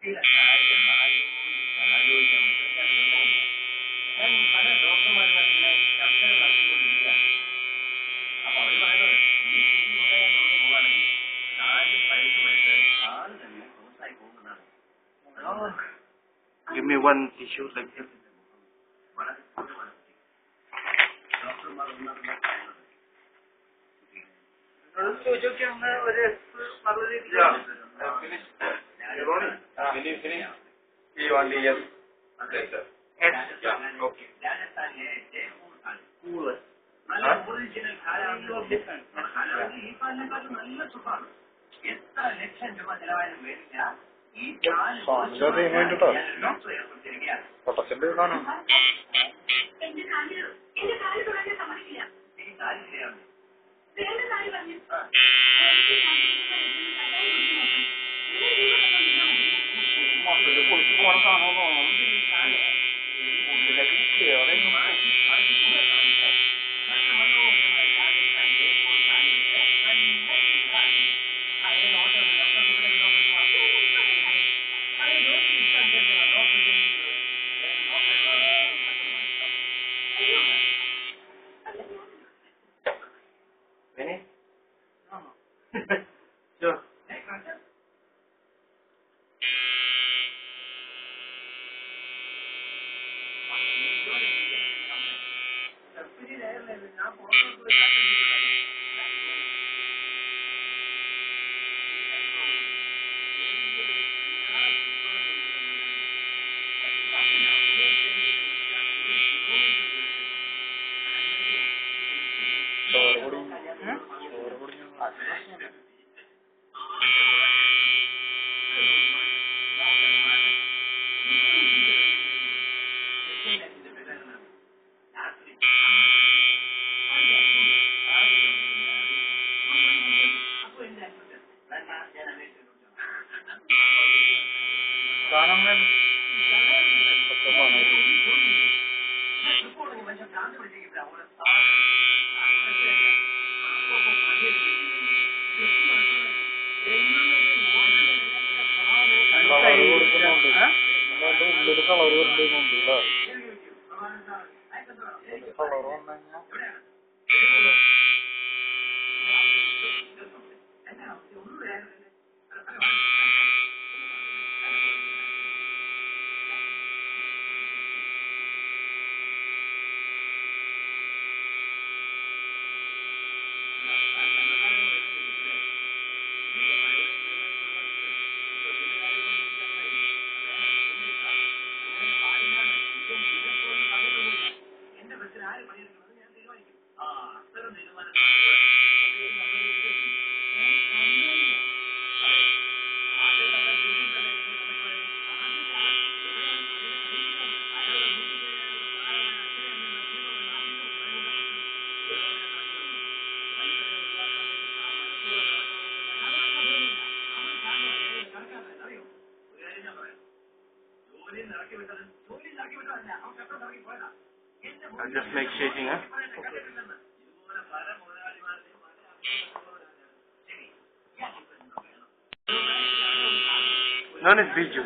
ഞാൻ പല ഡോക്ടർമാരുടെ ചർച്ചകൾ നടത്തിക്കൊണ്ടിരിക്കുകയാണ്. അപ്പൊ അവര് പറയുന്നത് ഈ സ്ഥിതി ഇങ്ങനെ തുടർന്ന് പോവുകയാണെങ്കിൽ കാല് പഴുത്ത് ആള് തന്നെ ക്ലോസായി പോകുന്നതാണ്. Give me one tissue like this. ഡോക്ടർമാർ ഒന്നാമത് ഒറിജിനൽ കാലാവധി ഈ കാലിനെക്കാളും നല്ല സുഖമാണ്. എത്ര ലക്ഷം രൂപ ചെലവായാലും വരില്ല. ഈ കാല് ഏർപ്പെടുത്തിയിരിക്കുകയാണ്. ഈ കാല് ശരിയാണ്. പൊളിച്ചു പോണ സാധനം I'll just make shaking, huh? No need biju.